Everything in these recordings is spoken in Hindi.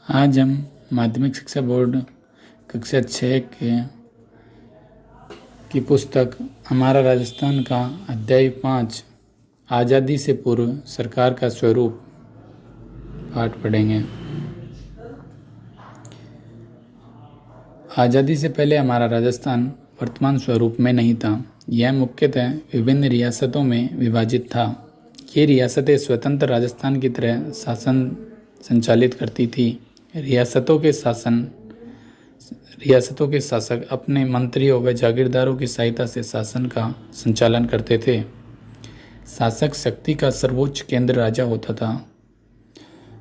आज हम माध्यमिक शिक्षा बोर्ड कक्षा 6 की पुस्तक हमारा राजस्थान का अध्याय 5 आज़ादी से पूर्व सरकार का स्वरूप पाठ पढ़ेंगे। आज़ादी से पहले हमारा राजस्थान वर्तमान स्वरूप में नहीं था। यह मुख्यतः विभिन्न रियासतों में विभाजित था। ये रियासतें स्वतंत्र राजस्थान की तरह शासन संचालित करती थी। रियासतों के शासक अपने मंत्रियों व जागीरदारों की सहायता से शासन का संचालन करते थे। शासक शक्ति का सर्वोच्च केंद्र राजा होता था।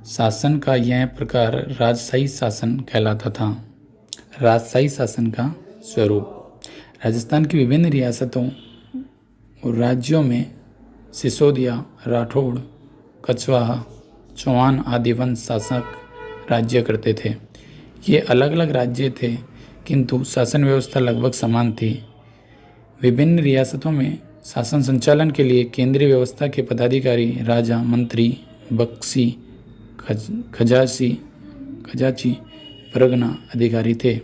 शासन का यह प्रकार राजशाही शासन कहलाता था। राजशाही शासन का स्वरूप। राजस्थान की विभिन्न रियासतों और राज्यों में सिसोदिया, राठौड़, कछवाहा, चौहान आदि वंश शासक राज्य करते थे। ये अलग अलग राज्य थे किंतु शासन व्यवस्था लगभग समान थी। विभिन्न रियासतों में शासन संचालन के लिए केंद्रीय व्यवस्था के पदाधिकारी राजा, मंत्री, बख्शी, खजाची, परगना अधिकारी थे।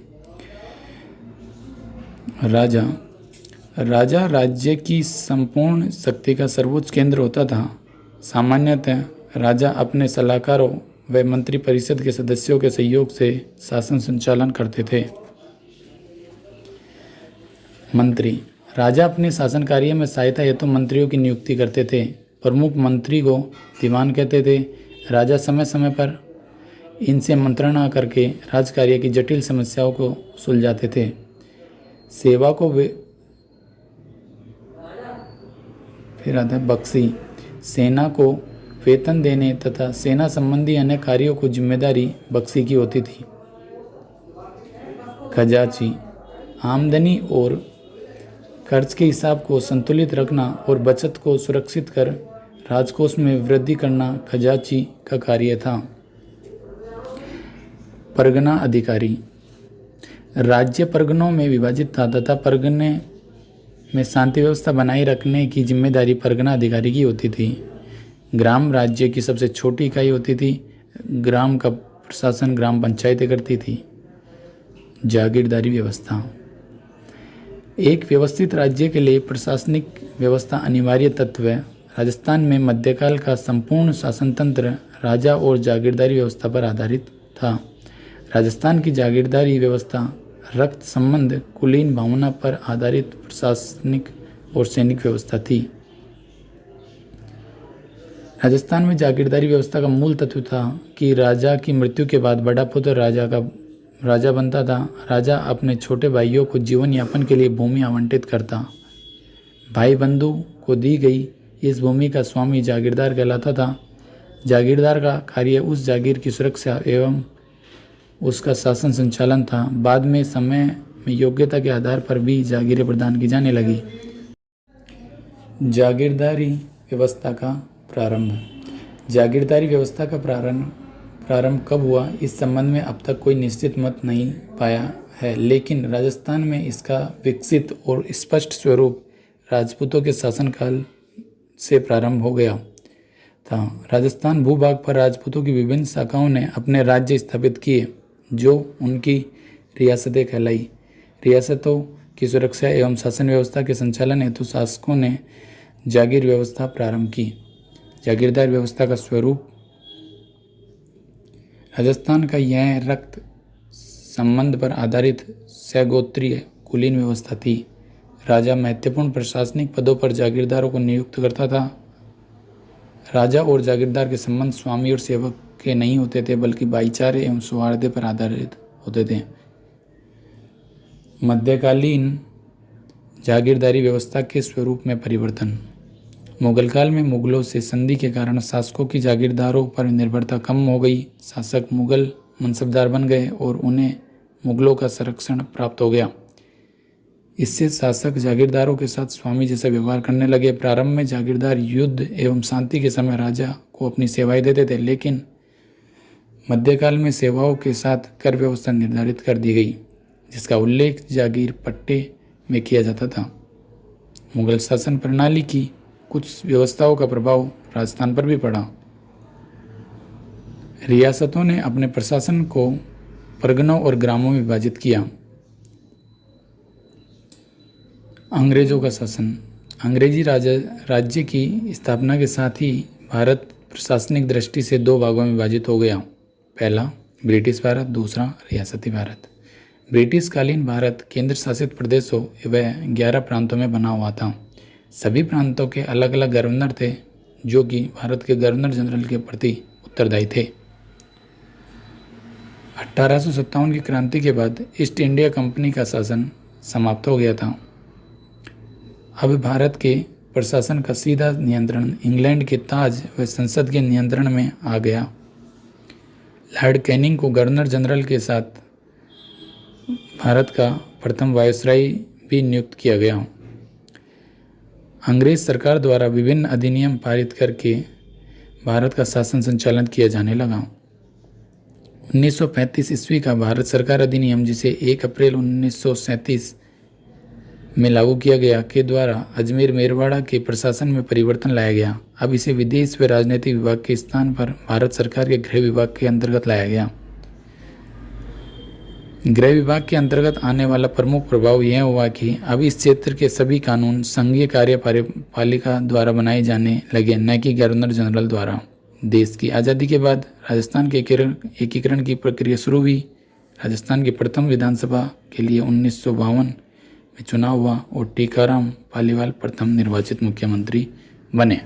राजा राज्य की संपूर्ण शक्ति का सर्वोच्च केंद्र होता था। सामान्यतः राजा अपने सलाहकारों व मंत्री परिषद के सदस्यों के सहयोग से शासन संचालन करते थे। मंत्री राजा अपने शासन कार्य में सहायता हेतु मंत्रियों की नियुक्ति करते थे। प्रमुख मंत्री को दीवान कहते थे। राजा समय समय पर इनसे मंत्रणा करके राजकार्य की जटिल समस्याओं को सुलझाते थे। सेवा को बख्शी सेना को वेतन देने तथा सेना संबंधी अन्य कार्यों को जिम्मेदारी बख्शी की होती थी। खजाची आमदनी और खर्च के हिसाब को संतुलित रखना और बचत को सुरक्षित कर राजकोष में वृद्धि करना खजाची का कार्य था। परगना अधिकारी राज्य परगनों में विभाजित था तथा परगने में शांति व्यवस्था बनाए रखने की जिम्मेदारी परगना अधिकारी की होती थी। ग्राम राज्य की सबसे छोटी इकाई होती थी। ग्राम का प्रशासन ग्राम पंचायतें करती थी। जागीरदारी व्यवस्था एक व्यवस्थित राज्य के लिए प्रशासनिक व्यवस्था अनिवार्य तत्व है। राजस्थान में मध्यकाल का संपूर्ण शासन तंत्र राजा और जागीरदारी व्यवस्था पर आधारित था। राजस्थान की जागीरदारी व्यवस्था रक्त संबंध, कुलीन भावना पर आधारित प्रशासनिक और सैनिक व्यवस्था थी। राजस्थान में जागीरदारी व्यवस्था का मूल तत्व था कि राजा की मृत्यु के बाद बड़ा पुत्र राजा बनता था। राजा अपने छोटे भाइयों को जीवन यापन के लिए भूमि आवंटित करता। भाई बंधु को दी गई इस भूमि का स्वामी जागीरदार कहलाता था। जागीरदार का कार्य उस जागीर की सुरक्षा एवं उसका शासन संचालन था। बाद में समय में योग्यता के आधार पर भी जागीरें प्रदान की जाने लगी। जागीरदारी व्यवस्था का प्रारंभ। जागीरदारी व्यवस्था का प्रारंभ कब हुआ इस संबंध में अब तक कोई निश्चित मत नहीं पाया है, लेकिन राजस्थान में इसका विकसित और स्पष्ट स्वरूप राजपूतों के शासनकाल से प्रारंभ हो गया था। राजस्थान भूभाग पर राजपूतों की विभिन्न शाखाओं ने अपने राज्य स्थापित किए जो उनकी रियासतें कहलाई। रियासतों की सुरक्षा एवं शासन व्यवस्था के संचालन हेतु शासकों ने जागीर व्यवस्था प्रारंभ की। जागीरदार व्यवस्था का स्वरूप। राजस्थान का यह रक्त संबंध पर आधारित सगोत्रीय कुलीन व्यवस्था थी। राजा महत्वपूर्ण प्रशासनिक पदों पर जागीरदारों को नियुक्त करता था। राजा और जागीरदार के संबंध स्वामी और सेवक के नहीं होते थे बल्कि भाईचारे एवं सौहार्द पर आधारित होते थे। मध्यकालीन जागीरदारी व्यवस्था के स्वरूप में परिवर्तन। मुगल काल में मुगलों से संधि के कारण शासकों की जागीरदारों पर निर्भरता कम हो गई। शासक मुगल मनसबदार बन गए और उन्हें मुगलों का संरक्षण प्राप्त हो गया। इससे शासक जागीरदारों के साथ स्वामी जैसा व्यवहार करने लगे। प्रारंभ में जागीरदार युद्ध एवं शांति के समय राजा को अपनी सेवाएं देते थे, लेकिन मध्यकाल में सेवाओं के साथ कर व्यवस्था निर्धारित कर दी गई, जिसका उल्लेख जागीर पट्टे में किया जाता था। मुगल शासन प्रणाली की कुछ व्यवस्थाओं का प्रभाव राजस्थान पर भी पड़ा। रियासतों ने अपने प्रशासन को परगनों और ग्रामों में विभाजित किया। अंग्रेजों का शासन। अंग्रेजी राज्य की स्थापना के साथ ही भारत प्रशासनिक दृष्टि से दो भागों में विभाजित हो गया। पहला ब्रिटिश भारत, दूसरा रियासती भारत। ब्रिटिश कालीन भारत केंद्र शासित प्रदेशों व 11 प्रांतों में बना हुआ था। सभी प्रांतों के अलग अलग गवर्नर थे जो कि भारत के गवर्नर जनरल के प्रति उत्तरदायी थे। 1857 की क्रांति के बाद ईस्ट इंडिया कंपनी का शासन समाप्त हो गया था। अब भारत के प्रशासन का सीधा नियंत्रण इंग्लैंड के ताज व संसद के नियंत्रण में आ गया। लॉर्ड कैनिंग को गवर्नर जनरल के साथ भारत का प्रथम वायसराय भी नियुक्त किया गया। अंग्रेज सरकार द्वारा विभिन्न अधिनियम पारित करके भारत का शासन संचालन किया जाने लगा। 1935 ईस्वी का भारत सरकार अधिनियम, जिसे 1 अप्रैल 1937 में लागू किया गया, के द्वारा अजमेर मेरवाड़ा के प्रशासन में परिवर्तन लाया गया। अब इसे विदेश व राजनीतिक विभाग के स्थान पर भारत सरकार के गृह विभाग के अंतर्गत लाया गया। गृह विभाग के अंतर्गत आने वाला प्रमुख प्रभाव यह हुआ कि अब इस क्षेत्र के सभी कानून संघीय कार्यपालिका द्वारा बनाए जाने लगे, न कि गवर्नर जनरल द्वारा। देश की आज़ादी के बाद राजस्थान के एकीकरण की प्रक्रिया शुरू हुई। राजस्थान की प्रथम विधानसभा के लिए 1952 में चुनाव हुआ और टीकाराम पालीवाल प्रथम निर्वाचित मुख्यमंत्री बने।